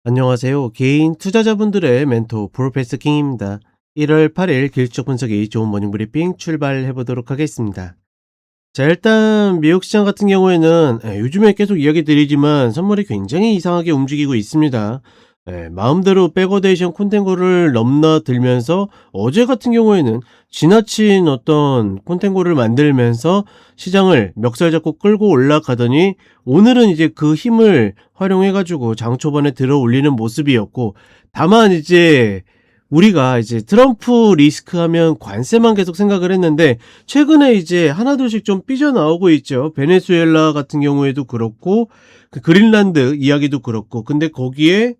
안녕하세요. 개인 투자자분들의 멘토 프로페서 킹입니다. 1월 8일 기술적 분석이 좋은 모닝 브리핑 출발해 보도록 하겠습니다. 자, 일단 미국 시장 같은 경우에는 요즘에 계속 이야기 드리지만 선물이 굉장히 이상하게 움직이고 있습니다. 마음대로 백어데이션 콘텐고를 넘나들면서 어제 같은 경우에는 지나친 어떤 콘텐고를 만들면서 시장을 멱살 잡고 끌고 올라가더니 오늘은 이제 그 힘을 활용해 가지고 장 초반에 들어 올리는 모습이었고, 다만 이제 우리가 이제 트럼프 리스크 하면 관세만 계속 생각을 했는데 최근에 이제 하나둘씩 좀 삐져나오고 있죠. 베네수엘라 같은 경우에도 그렇고 그 그린란드 이야기도 그렇고. 근데 거기에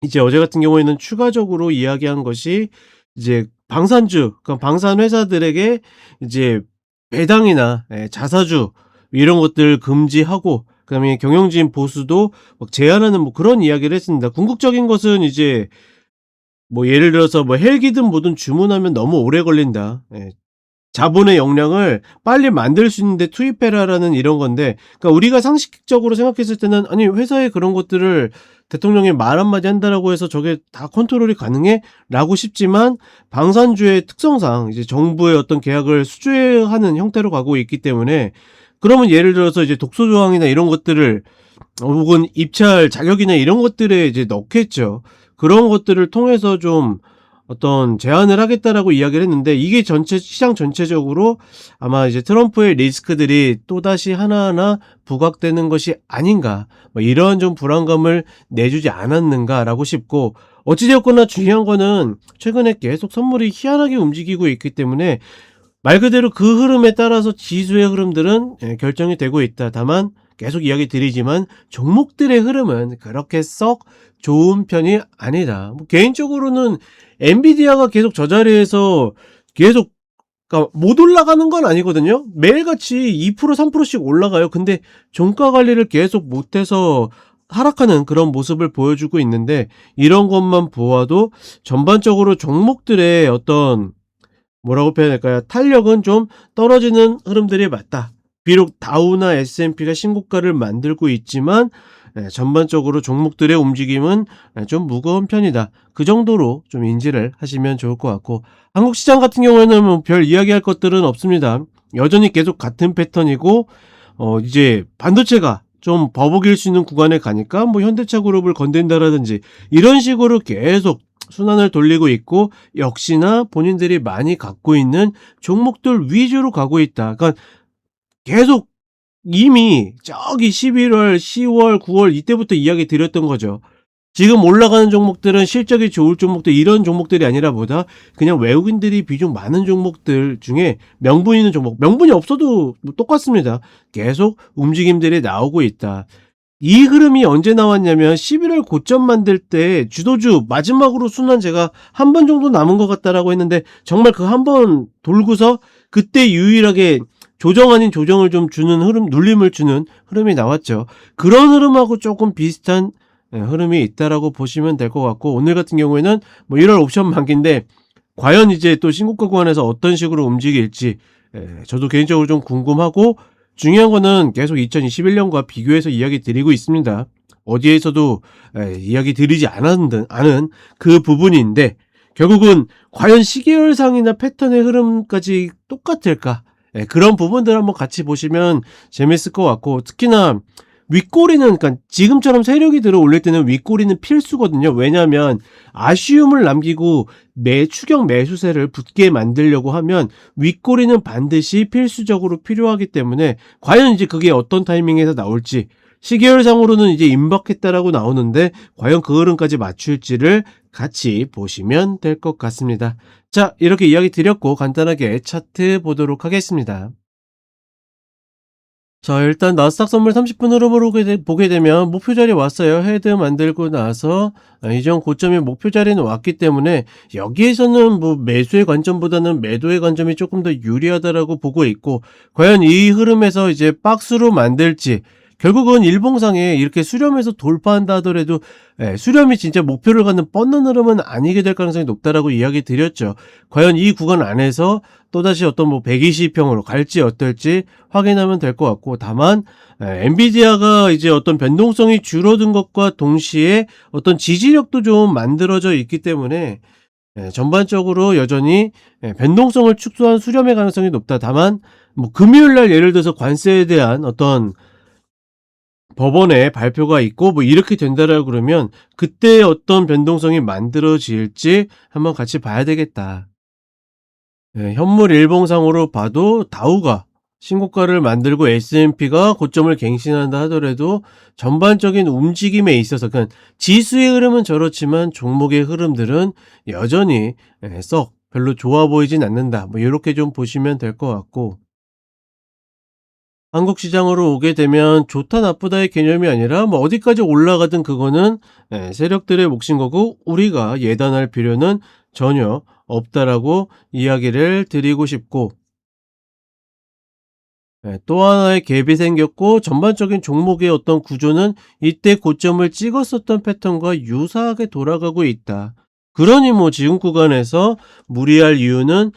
이제 어제 같은 경우에는 추가적으로 이야기한 것이 이제 방산주, 그러니까 방산 회사들에게 이제 배당이나 자사주 이런 것들 금지하고, 그다음에 경영진 보수도 막 제한하는 뭐 그런 이야기를 했습니다. 궁극적인 것은 이제 뭐 예를 들어서 뭐 헬기든 뭐든 주문하면 너무 오래 걸린다. 자본의 역량을 빨리 만들 수 있는데 투입해라라는 이런 건데, 그러니까 우리가 상식적으로 생각했을 때는 아니 회사에 그런 것들을 대통령이 말 한마디 한다라고 해서 저게 다 컨트롤이 가능해? 라고 싶지만 방산주의 특성상 이제 정부의 어떤 계약을 수주하는 형태로 가고 있기 때문에, 그러면 예를 들어서 이제 독소 조항이나 이런 것들을 혹은 입찰 자격이나 이런 것들에 이제 넣겠죠. 그런 것들을 통해서 좀 어떤 제한을 하겠다라고 이야기를 했는데, 이게 전체 시장 전체적으로 아마 이제 트럼프의 리스크들이 또다시 하나하나 부각되는 것이 아닌가, 뭐 이러한 좀 불안감을 내주지 않았는가라고 싶고, 어찌되었거나 중요한 거는 최근에 계속 선물이 희한하게 움직이고 있기 때문에 말 그대로 그 흐름에 따라서 지수의 흐름들은 결정이 되고 있다. 다만 계속 이야기 드리지만 종목들의 흐름은 그렇게 썩 좋은 편이 아니다. 뭐 개인적으로는 엔비디아가 계속 저 자리에서 계속, 그러니까 못 올라가는 건 아니거든요. 매일같이 2% 3%씩 올라가요. 근데 종가 관리를 계속 못해서 하락하는 그런 모습을 보여주고 있는데, 이런 것만 보아도 전반적으로 종목들의 어떤 뭐라고 표현할까요? 탄력은 좀 떨어지는 흐름들이 맞다. 비록 다우나 S&P가 신고가를 만들고 있지만 전반적으로 종목들의 움직임은 좀 무거운 편이다. 그 정도로 좀 인지를 하시면 좋을 것 같고, 한국 시장 같은 경우에는 뭐 별 이야기할 것들은 없습니다. 여전히 계속 같은 패턴이고, 이제 반도체가 좀 버벅일 수 있는 구간에 가니까 뭐 현대차 그룹을 건든다라든지 이런 식으로 계속 순환을 돌리고 있고, 역시나 본인들이 많이 갖고 있는 종목들 위주로 가고 있다. 그러니까 계속 이미 저기 11월, 10월, 9월 이때부터 이야기 드렸던 거죠. 지금 올라가는 종목들은 실적이 좋을 종목들, 이런 종목들이 아니라 보다 그냥 외국인들이 비중 많은 종목들 중에 명분 있는 종목, 명분이 없어도 똑같습니다. 계속 움직임들이 나오고 있다. 이 흐름이 언제 나왔냐면 11월 고점 만들 때 주도주 마지막으로 순환 제가 한 번 정도 남은 것 같다라고 했는데, 정말 그 한 번 돌고서 그때 유일하게 조정 아닌 조정을 좀 주는 흐름, 눌림을 주는 흐름이 나왔죠. 그런 흐름하고 조금 비슷한 흐름이 있다라고 보시면 될 것 같고, 오늘 같은 경우에는 뭐 1월 옵션 만기인데 과연 이제 또 신고가 구간에서 어떤 식으로 움직일지 저도 개인적으로 좀 궁금하고, 중요한 거는 계속 2021년과 비교해서 이야기 드리고 있습니다. 어디에서도 이야기 드리지 않은 그 부분인데, 결국은 과연 시계열상이나 패턴의 흐름까지 똑같을까? 그런 부분들 한번 같이 보시면 재밌을 것 같고, 특히나 윗꼬리는, 그러니까 지금처럼 세력이 들어 올릴 때는 윗꼬리는 필수거든요. 왜냐하면 아쉬움을 남기고 추격 매수세를 붙게 만들려고 하면 윗꼬리는 반드시 필수적으로 필요하기 때문에, 과연 이제 그게 어떤 타이밍에서 나올지, 시계열상으로는 이제 임박했다라고 나오는데 과연 그 흐름까지 맞출지를 같이 보시면 될 것 같습니다. 자, 이렇게 이야기 드렸고 간단하게 차트 보도록 하겠습니다. 자, 일단 나스닥 선물 30분 흐름으로 보게 되면 목표 자리 왔어요. 헤드 만들고 나서 이전 고점의 목표 자리는 왔기 때문에 여기에서는 뭐 매수의 관점보다는 매도의 관점이 조금 더 유리하다라고 보고 있고, 과연 이 흐름에서 이제 박스로 만들지, 결국은 일봉상에 이렇게 수렴해서 돌파한다 하더라도 수렴이 진짜 목표를 갖는 뻗는 흐름은 아니게 될 가능성이 높다라고 이야기 드렸죠. 과연 이 구간 안에서 또다시 어떤 뭐 120평으로 갈지 어떨지 확인하면 될 것 같고, 다만 엔비디아가 이제 어떤 변동성이 줄어든 것과 동시에 어떤 지지력도 좀 만들어져 있기 때문에 전반적으로 여전히 변동성을 축소한 수렴의 가능성이 높다. 다만 뭐 금요일 날 예를 들어서 관세에 대한 어떤 법원의 발표가 있고 뭐 이렇게 된다라고 그러면 그때 어떤 변동성이 만들어질지 한번 같이 봐야 되겠다. 현물 일봉상으로 봐도 다우가 신고가를 만들고 S&P가 고점을 갱신한다 하더라도 전반적인 움직임에 있어서 그냥 지수의 흐름은 저렇지만 종목의 흐름들은 여전히 썩 별로 좋아 보이진 않는다. 뭐 이렇게 좀 보시면 될 것 같고, 한국 시장으로 오게 되면 좋다 나쁘다의 개념이 아니라 뭐 어디까지 올라가든 그거는 세력들의 몫인 거고 우리가 예단할 필요는 전혀 없다라고 이야기를 드리고 싶고, 또 하나의 갭이 생겼고 전반적인 종목의 어떤 구조는 이때 고점을 찍었었던 패턴과 유사하게 돌아가고 있다. 그러니 뭐 지금 구간에서 무리할 이유는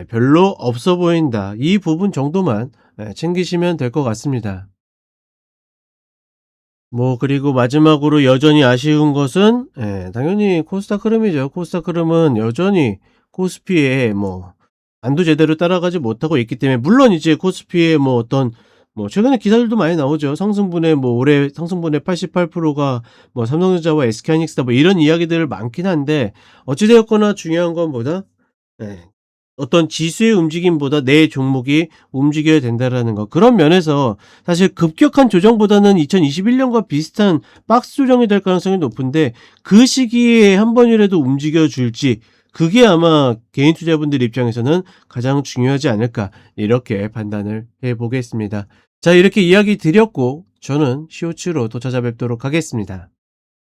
별로 없어 보인다. 이 부분 정도만 챙기시면 될 것 같습니다. 뭐 그리고 마지막으로 여전히 아쉬운 것은 당연히 코스닥 흐름이죠. 코스닥 흐름은 여전히 코스피에 뭐 안도 제대로 따라가지 못하고 있기 때문에, 물론 이제 코스피에 뭐 어떤 뭐 최근에 기사들도 많이 나오죠. 상승분의 뭐 올해 상승분의 88%가 뭐 삼성전자와 SK하이닉스다 뭐 이런 이야기들 많긴 한데, 어찌 되었거나 중요한 건 뭐다? 예. 어떤 지수의 움직임보다 내 종목이 움직여야 된다라는 거. 그런 면에서 사실 급격한 조정보다는 2021년과 비슷한 박스 조정이 될 가능성이 높은데, 그 시기에 한 번이라도 움직여 줄지, 그게 아마 개인 투자분들 입장에서는 가장 중요하지 않을까, 이렇게 판단을 해 보겠습니다. 자, 이렇게 이야기 드렸고 저는 쇼츠로 또 찾아뵙도록 하겠습니다.